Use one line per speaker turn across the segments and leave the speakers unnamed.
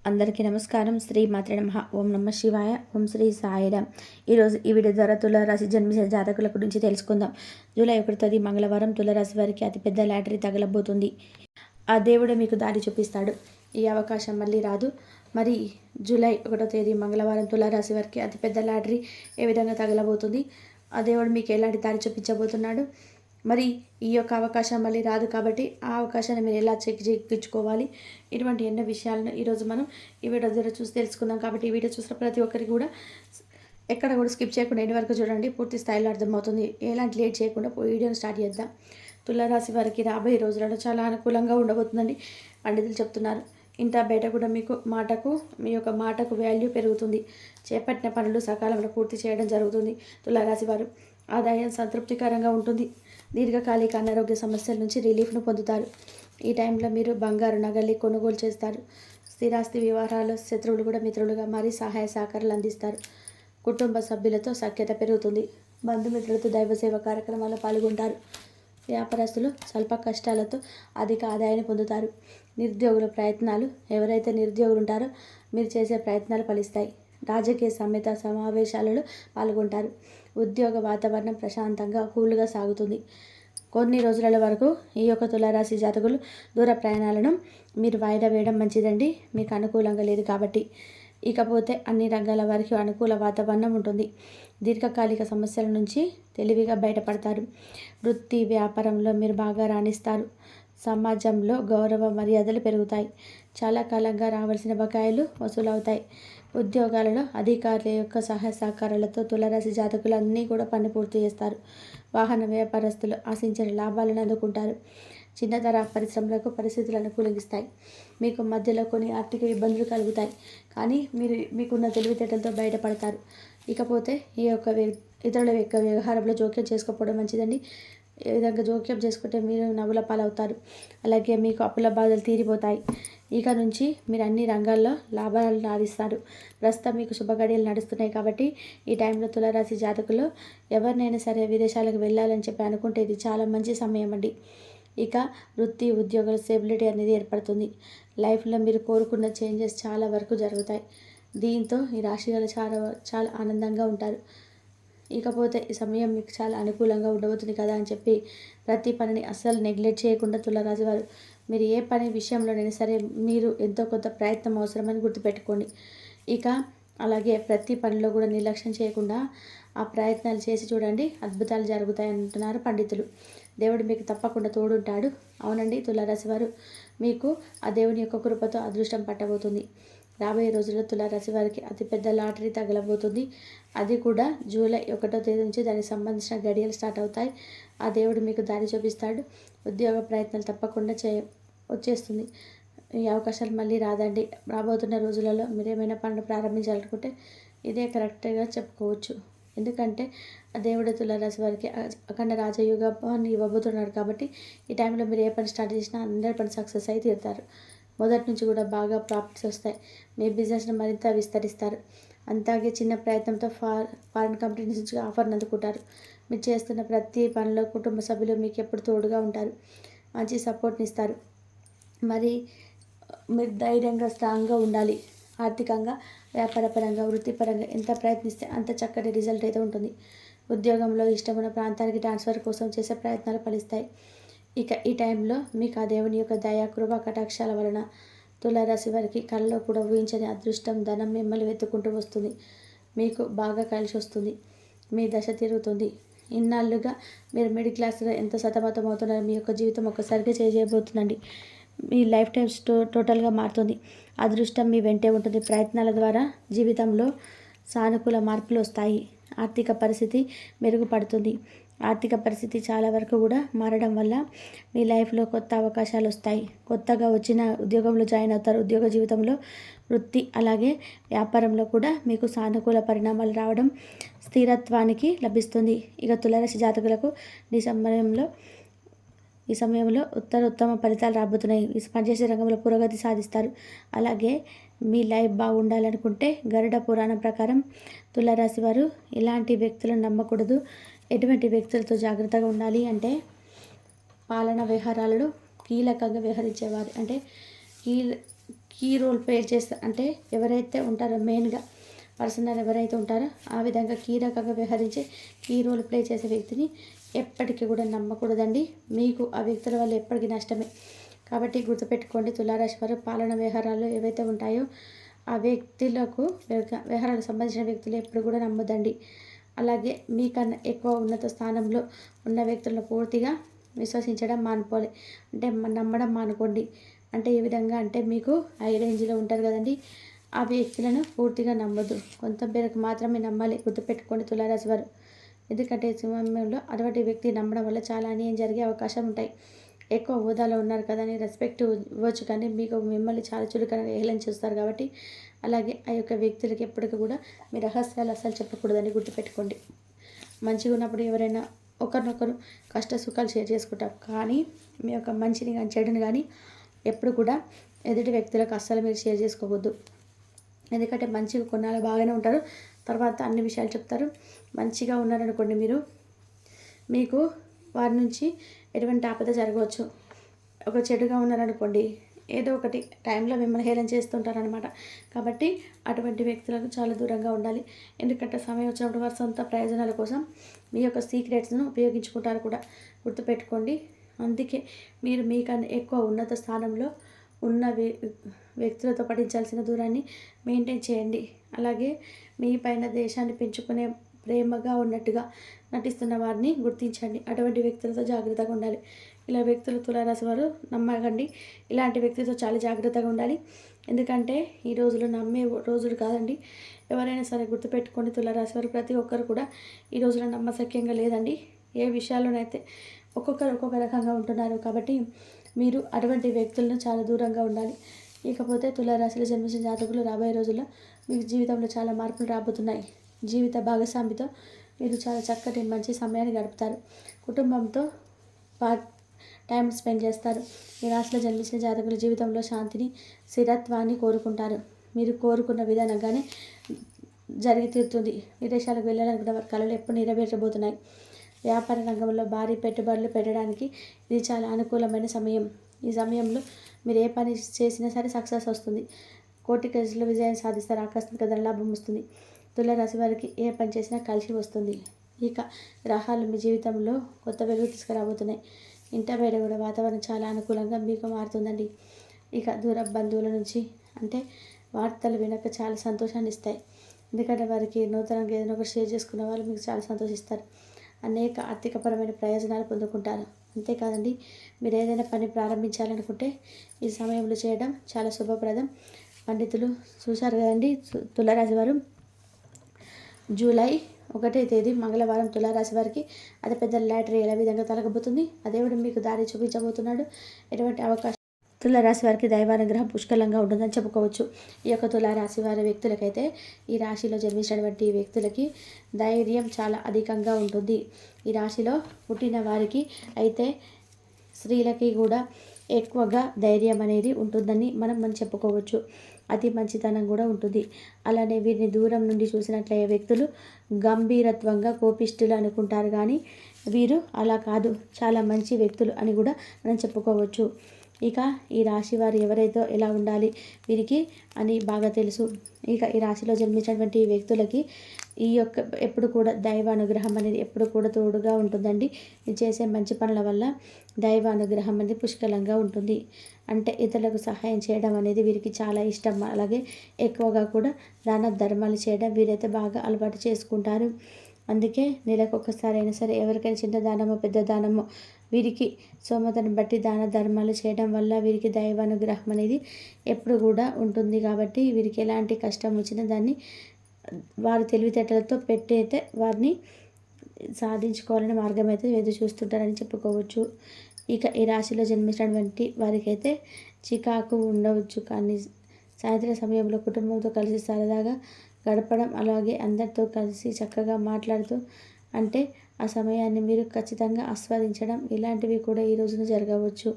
అందరికీ నమస్కారం. శ్రీ మాత్రే నమః. ఓం నమః శివాయ. ఓం శ్రీ సాయిరామ్. ఈరోజు ఈ వీడియో ద్వారా తులారాశి జన్మించిన జాతకుల గురించి తెలుసుకుందాం. జూలై 1 మంగళవారం తులారాశి వారికి అతిపెద్ద లాటరీ తగలబోతుంది. ఆ దేవుడు మీకు దారి చూపిస్తాడు. ఈ అవకాశం మళ్ళీ రాదు. మరి జూలై 1 మంగళవారం తులారాశి వారికి అతిపెద్ద లాటరీ ఏ విధంగా తగలబోతుంది, ఆ దేవుడు మీకు ఎలాంటి దారి చూపించబోతున్నాడు, మరి ఈ యొక్క అవకాశం మళ్ళీ రాదు కాబట్టి ఆ అవకాశాన్ని మీరు ఎలా చేయించుకోవాలి, ఇటువంటి ఎన్నో విషయాలను ఈరోజు మనం ఈ వీడియో ద్వారా చూసి తెలుసుకుందాం. కాబట్టి ఈ వీడియో చూసిన ప్రతి ఒక్కరికి కూడా ఎక్కడ కూడా స్కిప్ చేయకుండా ఎండ్ వరకు చూడండి, పూర్తి స్థాయిలో అర్థమవుతుంది. ఎలాంటి లేట్ చేయకుండా వీడియోని స్టార్ట్ చేద్దాం. తులారాశి వారికి రాబోయే రోజులలో చాలా అనుకూలంగా ఉండబోతుందండి పండితులు చెప్తున్నారు. ఇంత బయట కూడా మీ యొక్క మాటకు వాల్యూ పెరుగుతుంది. చేపట్టిన పనులు సకాలంలో పూర్తి చేయడం జరుగుతుంది. తులారాశి వారు ఆదాయం సంతృప్తికరంగా ఉంటుంది. దీర్ఘకాలిక అనారోగ్య సమస్యల నుంచి రిలీఫ్ను పొందుతారు. ఈ టైంలో మీరు బంగారు నగల్ని కొనుగోలు చేస్తారు. స్థిరాస్తి వ్యవహారాలు శత్రువులు కూడా మిత్రులుగా మారి సహాయ సహకారాలు అందిస్తారు. కుటుంబ సభ్యులతో సఖ్యత పెరుగుతుంది. బంధుమిత్రులతో దైవసేవ కార్యక్రమాల్లో పాల్గొంటారు. వ్యాపారస్తులు స్వల్ప కష్టాలతో అధిక ఆదాయాన్ని పొందుతారు. నిరుద్యోగుల ప్రయత్నాలు ఎవరైతే నిరుద్యోగులు ఉంటారో మీరు చేసే ప్రయత్నాలు ఫలిస్తాయి. రాజకీయ సమావేశాలలో పాల్గొంటారు. ఉద్యోగ వాతావరణం ప్రశాంతంగా కూల్గా సాగుతుంది. కొన్ని రోజుల వరకు ఈ యొక్క తులారాశి జాతకులు దూర ప్రయాణాలను మీరు వాయిదా వేయడం మంచిదండి, మీకు అనుకూలంగా లేదు కాబట్టి. ఇకపోతే అన్ని రంగాల వారికి అనుకూల వాతావరణం ఉంటుంది. దీర్ఘకాలిక సమస్యల నుంచి తెలివిగా బయటపడతారు. వృత్తి వ్యాపారంలో మీరు బాగా రాణిస్తారు. సమాజంలో గౌరవ మర్యాదలు పెరుగుతాయి. చాలా కాలంగా రావాల్సిన బకాయిలు వసూలవుతాయి. ఉద్యోగాలలో అధికారుల యొక్క సహాయ సహకారాలతో తులారాశి జాతకులు అన్నీ కూడా పని పూర్తి చేస్తారు. వాహన వ్యాపారస్తులు ఆశించిన లాభాలను అందుకుంటారు. చిన్నతర పరిశ్రమలకు పరిస్థితులు అనుకూలిస్తాయి. మీకు మధ్యలో కొన్ని ఆర్థిక ఇబ్బందులు కలుగుతాయి, కానీ మీకున్న తెలివితేటలతో బయటపడతారు. ఇకపోతే ఈ యొక్క ఇతరుల యొక్క వ్యవహారంలో జోక్యం చేసుకోవడం మంచిదండి. ఏ విధంగా జోక్యం చేసుకుంటే మీరు నవ్వుల పాలవుతారు. అలాగే మీకు అప్పుల బాధలు తీరిపోతాయి. ఇక నుంచి మీరు అన్ని రంగాల్లో లాభాలను సాధిస్తారు. ప్రస్తుతం మీకు శుభగడియలు నడుస్తున్నాయి కాబట్టి ఈ టైంలో తులారాశి జాతకులు ఎవరినైనా సరే విదేశాలకు వెళ్ళాలని చెప్పి అనుకుంటే ఇది చాలా మంచి సమయం అండి. ఇక వృత్తి ఉద్యోగాల స్టెబిలిటీ అనేది ఏర్పడుతుంది. లైఫ్లో మీరు కోరుకున్న చేంజెస్ చాలా వరకు జరుగుతాయి. దీంతో ఈ రాశి గారు చాలా ఆనందంగా ఉంటారు. ఇకపోతే ఈ సమయం మీకు చాలా అనుకూలంగా ఉండబోతుంది కదా అని చెప్పి ప్రతి పనిని అస్సలు నెగ్లెక్ట్ చేయకుండా తులారాశి వారు మీరు ఏ పని విషయంలోనైనా సరే మీరు ఎంతో కొంత ప్రయత్నం అవసరమని గుర్తుపెట్టుకోండి. ఇక అలాగే ప్రతి పనిలో కూడా నిర్లక్ష్యం చేయకుండా ఆ ప్రయత్నాలు చేసి చూడండి, అద్భుతాలు జరుగుతాయి అంటున్నారు పండితులు. దేవుడు మీకు తప్పకుండా తోడుంటాడు. అవునండి తులారాశి వారు, మీకు ఆ దేవుని యొక్క కృపతో అదృష్టం పట్టబోతుంది. రాబోయే రోజుల్లో తులారాశి వారికి అతిపెద్ద లాటరీ తగలబోతుంది. అది కూడా జూలై 1 నుంచి దానికి సంబంధించిన గడియలు స్టార్ట్ అవుతాయి. ఆ దేవుడు మీకు దారి చూపిస్తాడు. ఉద్యోగ ప్రయత్నాలు తప్పకుండా వచ్చేస్తుంది. ఈ అవకాశాలు మళ్ళీ రాదండి. రాబోతున్న రోజులలో మీరు ఏమైనా పనులు ప్రారంభించాలనుకుంటే ఇదే కరెక్ట్గా చెప్పుకోవచ్చు. ఎందుకంటే ఆ దేవుడు తులారాశి వారికి అఖండ రాజయోగాన్ని ఇవ్వబోతున్నాడు కాబట్టి ఈ టైంలో మీరు ఏ పని స్టార్ట్ చేసినా 100% సక్సెస్ అయితే తీరుతారు. మొదటి నుంచి కూడా బాగా ప్రాఫిట్స్ వస్తాయి. మీ బిజినెస్ని మరింత విస్తరిస్తారు. అంతాగే చిన్న ప్రయత్నంతో ఫారిన్ కంపెనీస్ నుంచి ఆఫర్ని అందుకుంటారు. మీరు చేస్తున్న ప్రతి పనిలో కుటుంబ సభ్యులు మీకు ఎప్పుడు తోడుగా ఉంటారు, మంచి సపోర్ట్ని ఇస్తారు. మరి మీరు ధైర్యంగా స్ట్రాంగ్గా ఉండాలి. ఆర్థికంగా వ్యాపారపరంగా వృత్తిపరంగా ఎంత ప్రయత్నిస్తే అంత చక్కటి రిజల్ట్ అయితే ఉంటుంది. ఉద్యోగంలో ఇష్టమైన ప్రాంతానికి ట్రాన్స్ఫర్ కోసం చేసే ప్రయత్నాలు ఫలిస్తాయి. ఇక ఈ టైంలో మీకు ఆ దేవుని యొక్క దయా కృప కటాక్షాల వలన తులారాశి వారికి కళ్ళలో కూడా ఊహించని అదృష్టం ధనం మిమ్మల్ని వెతుక్కుంటూ వస్తుంది. మీకు బాగా కలిసి వస్తుంది. మీ దశ తిరుగుతుంది. ఇన్నాళ్ళుగా మీరు మిడిల్ క్లాస్లో ఎంత సతమతం అవుతున్నారో మీ యొక్క జీవితం ఒక్కసారిగా చేయబోతుందండి. మీ లైఫ్ టైం టోటల్గా మారుతుంది. అదృష్టం మీ వెంటే ఉంటుంది. ప్రయత్నాల ద్వారా జీవితంలో సానుకూల మార్పులు వస్తాయి. ఆర్థిక పరిస్థితి మెరుగుపడుతుంది. ఆర్థిక పరిస్థితి చాలా వరకు కూడా మారడం వల్ల మీ లైఫ్లో కొత్త అవకాశాలు వస్తాయి. కొత్తగా వచ్చిన ఉద్యోగంలో జాయిన్ అవుతారు. ఉద్యోగ జీవితంలో వృత్తి అలాగే వ్యాపారంలో కూడా మీకు సానుకూల పరిణామాలు రావడం స్థిరత్వానికి లభిస్తుంది. ఇక తులారాశి జాతకులకు ఈ సమయంలో ఉత్తమ ఫలితాలు రాబోతున్నాయి. పనిచేసే రంగంలో పురోగతి సాధిస్తారు. అలాగే మీ లైఫ్ బాగుండాలనుకుంటే గరుడ పురాణం ప్రకారం తులారాశి వారు ఇలాంటి వ్యక్తులను నమ్మకూడదు. ఎటువంటి వ్యక్తులతో జాగ్రత్తగా ఉండాలి అంటే పాలనా వ్యవహారాలలో కీలకంగా వ్యవహరించేవారు, అంటే కీ రోల్ ప్లే చేస్తారు. అంటే ఎవరైతే ఉంటారో మెయిన్గా పర్సనల్ ఎవరైతే ఉంటారో ఆ విధంగా కీలకంగా వ్యవహరించి కీ రోల్ ప్లే చేసే వ్యక్తిని ఎప్పటికీ కూడా నమ్మకూడదండి. మీకు ఆ వ్యక్తుల వల్ల ఎప్పటికీ నష్టమే. కాబట్టి గుర్తుపెట్టుకోండి, తులారాశి వారు పాలన వ్యవహారాలు ఏవైతే ఉంటాయో ఆ వ్యక్తులకు వ్యవహారాలకు సంబంధించిన వ్యక్తులు ఎప్పుడు కూడా నమ్మొద్దండి. అలాగే మీకన్నా ఎక్కువ ఉన్నత స్థానంలో ఉన్న వ్యక్తులను పూర్తిగా విశ్వసించడం మానుకోవాలి. అంటే నమ్మడం మానుకోండి. అంటే ఏ విధంగా అంటే మీకు హై రేంజ్లో ఉంటారు కదండి, ఆ వ్యక్తులను పూర్తిగా నమ్మొద్దు. కొంత మేరకు మాత్రమే నమ్మాలి. గుర్తుపెట్టుకోండి తులారాశి వారు. ఎందుకంటే ఈ సమయంలో అటువంటి వ్యక్తి నమ్మడం వల్ల చాలా అన్యాయం జరిగే అవకాశం ఉంటాయి. ఎక్కువ హోదాలో ఉన్నారు కదా అని రెస్పెక్ట్ ఇవ్వచ్చు, కానీ మీకు మిమ్మల్ని చాలా చులకనగా హేళన చేస్తారు. కాబట్టి అలాగే ఆ యొక్క వ్యక్తులకి ఎప్పటికీ కూడా మీ రహస్యాలు అస్సలు చెప్పకూడదని గుర్తుపెట్టుకోండి. మంచిగా ఉన్నప్పుడు ఎవరైనా ఒకరినొకరు కష్ట సుఖాలు షేర్ చేసుకుంటాం, కానీ మీ యొక్క మంచిని కానీ చెడుని కానీ ఎప్పుడు కూడా ఎదుటి వ్యక్తులకు అస్సలు మీరు షేర్ చేసుకోవద్దు. ఎందుకంటే మంచిగా కొన్నాళ్ళు బాగానే ఉంటారు, తర్వాత అన్ని విషయాలు చెప్తారు. మంచిగా ఉన్నారనుకోండి మీరు, మీకు వారి నుంచి ఎటువంటి ఆపద జరగవచ్చు. ఒక చెడుగా ఉన్నారనుకోండి, ఏదో ఒకటి టైంలో మిమ్మల్ని హేళన చేస్తుంటారనమాట. కాబట్టి అటువంటి వ్యక్తులకు చాలా దూరంగా ఉండాలి. ఎందుకంటే సమయం వచ్చినప్పుడు వారి సొంత ప్రయోజనాల కోసం మీ యొక్క సీక్రెట్స్ను ఉపయోగించుకుంటారు కూడా. గుర్తుపెట్టుకోండి. అందుకే మీరు మీకన్నా ఎక్కువ ఉన్నత స్థానంలో ఉన్న వ్యక్తులతో పఠించాల్సిన దూరాన్ని మెయింటైన్ చేయండి. అలాగే మీ పైన దేశాన్ని పెంచుకునే ప్రేమగా ఉన్నట్టుగా నటిస్తున్న వారిని గుర్తించండి. అటువంటి వ్యక్తులతో జాగ్రత్తగా ఉండాలి. ఇలా వ్యక్తులు తులారాశి వారు నమ్మకండి. ఇలాంటి వ్యక్తితో చాలా జాగ్రత్తగా ఉండాలి. ఎందుకంటే ఈ రోజులు నమ్మే రోజులు కాదండి. ఎవరైనా సరే గుర్తుపెట్టుకోండి, తులారాశి వారు ప్రతి ఒక్కరు కూడా ఈ రోజున నమ్మశక్యంగా లేదండి. ఏ విషయాల్లోనైతే ఒక్కొక్కరు ఒక్కొక్క రకంగా ఉంటున్నారు. కాబట్టి మీరు అటువంటి వ్యక్తులను చాలా దూరంగా ఉండాలి. ఇకపోతే తులారాశిలో జన్మించిన జాతకులు రాబోయే రోజుల్లో మీకు జీవితంలో చాలా మార్పులు రాబోతున్నాయి. జీవిత భాగస్వామితో మీరు చాలా చక్కటి మంచి సమయాన్ని గడుపుతారు. కుటుంబంతో టైం స్పెండ్ చేస్తారు. ఈ రాశిలో జన్మించిన జాతకుల జీవితంలో శాంతిని, స్థిరత్వాన్ని కోరుకుంటారు. మీరు కోరుకున్న విధానంగానే జరిగి తీరుతుంది. విదేశాలకు వెళ్ళాలనుకున్న వారి కళలు ఎప్పుడు నెరవేర్చబోతున్నాయి. వ్యాపార రంగంలో భారీ పెట్టుబడులు పెట్టడానికి ఇది చాలా అనుకూలమైన సమయం. ఈ సమయంలో మీరు ఏ పని చేసినా సరే సక్సెస్ వస్తుంది. కోటి కేసులో విజయం సాధిస్తారు. ఆకస్మిక ధనలాభం వస్తుంది. తులారాశి వారికి ఏ పని చేసినా కలిసి వస్తుంది. ఇక గ్రహాలు మీ జీవితంలో కొత్త వెలుగు తీసుకురాబోతున్నాయి. ఇంట బయట కూడా వాతావరణం చాలా అనుకూలంగా మీకు మారుతుందండి. ఇక దూర బంధువుల నుంచి అంటే వార్తలు వినక చాలా సంతోషాన్ని ఇస్తాయి. ఎందుకంటే వారికి నూతనంగా ఏదైనా ఒకటి షేర్ చేసుకున్న వాళ్ళు మీకు చాలా సంతోషిస్తారు. అనేక ఆర్థికపరమైన ప్రయోజనాలు పొందుకుంటారు. అంతేకాదండి, మీరు ఏదైనా పని ప్రారంభించాలనుకుంటే ఈ సమయంలో చేయడం చాలా శుభప్రదం. పండితులు చూశారు కదండి, తులారాశి వారు జూలై 1వ తేదీ మంగళవారం తులారాశి వారికి అతిపెద్ద లాటరీ ఎలా విధంగా తలగబోతుంది, ఆ దేవుడు మీకు దారి చూపించబోతున్నాడు. ఎటువంటి అవకాశం తులారాశి వారికి దైవానుగ్రహం పుష్కలంగా ఉంటుందని చెప్పుకోవచ్చు. ఈ యొక్క తులారాశి వారి వ్యక్తులకైతే, ఈ రాశిలో జన్మించినటువంటి వ్యక్తులకి ధైర్యం చాలా అధికంగా ఉంటుంది. ఈ రాశిలో పుట్టిన వారికి అయితే స్త్రీలకి కూడా ఎక్కువగా ధైర్యం అనేది ఉంటుందని మనం చెప్పుకోవచ్చు. అతి మంచితనం కూడా ఉంటుంది. అలానే వీరిని దూరం నుండి చూసినట్లయితే వ్యక్తులు గంభీరత్వంగా కోపిష్ఠులు అనుకుంటారు, కానీ వీరు అలా కాదు, చాలా మంచి వ్యక్తులు అని కూడా మనం చెప్పుకోవచ్చు. ఇక ఈ రాశి వారు ఎవరైతే ఎలా ఉండాలి వీరికి అని బాగా తెలుసు. ఇక ఈ రాశిలో జన్మించినటువంటి వ్యక్తులకి ఈ యొక్క ఎప్పుడు కూడా దైవానుగ్రహం అనేది ఎప్పుడు కూడా తోడుగా ఉంటుందండి. ఇది చేసే మంచి పనుల వల్ల దైవానుగ్రహం అనేది పుష్కలంగా ఉంటుంది. అంటే ఇతరులకు సహాయం చేయడం అనేది వీరికి చాలా ఇష్టం. అలాగే ఎక్కువగా కూడా దాన ధర్మాలు చేయడం వీరైతే బాగా అలవాటు చేసుకుంటారు. అందుకే నెలకు ఒక్కసారి అయినా సరే ఎవరికైనా చిన్న దానమో పెద్ద దానమో వీరికి స్తోమతను బట్టి దాన ధర్మాలు చేయడం వల్ల వీరికి దైవానుగ్రహం అనేది ఎప్పుడు కూడా ఉంటుంది. కాబట్టి వీరికి ఎలాంటి కష్టం వచ్చినా దాన్ని వారి తెలివితేటలతో అయితే వారిని సాధించుకోవాలనే మార్గం అయితే ఎదురు చూస్తుంటారని చెప్పుకోవచ్చు. ఇక ఈ రాశిలో జన్మించినటువంటి వారికైతే చికాకు ఉండవచ్చు, కానీ సాయంత్రం సమయంలో కుటుంబంతో కలిసి సరదాగా గడపడం, అలాగే అందరితో కలిసి చక్కగా మాట్లాడుతూ అంటే ఆ సమయాన్ని మీరు ఖచ్చితంగా ఆస్వాదించడం ఇలాంటివి కూడా ఈ రోజున జరగవచ్చు.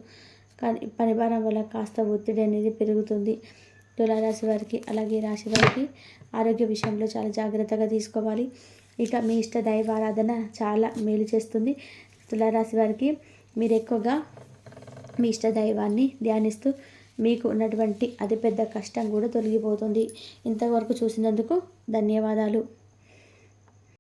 కానీ పని భారం వల్ల కాస్త ఒత్తిడి అనేది పెరుగుతుంది తులారాశి వారికి. అలాగే రాశి వారికి ఆరోగ్య విషయంలో చాలా జాగ్రత్తగా తీసుకోవాలి. ఇక మీ ఇష్ట దైవారాధన చాలా మేలు చేస్తుంది. తులారాశి వారికి మీరు ఎక్కువగా మీ ఇష్ట దైవాన్ని ధ్యానిస్తూ మీకు ఉన్నటువంటి అతిపెద్ద కష్టం కూడా తొలగిపోతుంది. ఇంతవరకు చూసినందుకు ధన్యవాదాలు.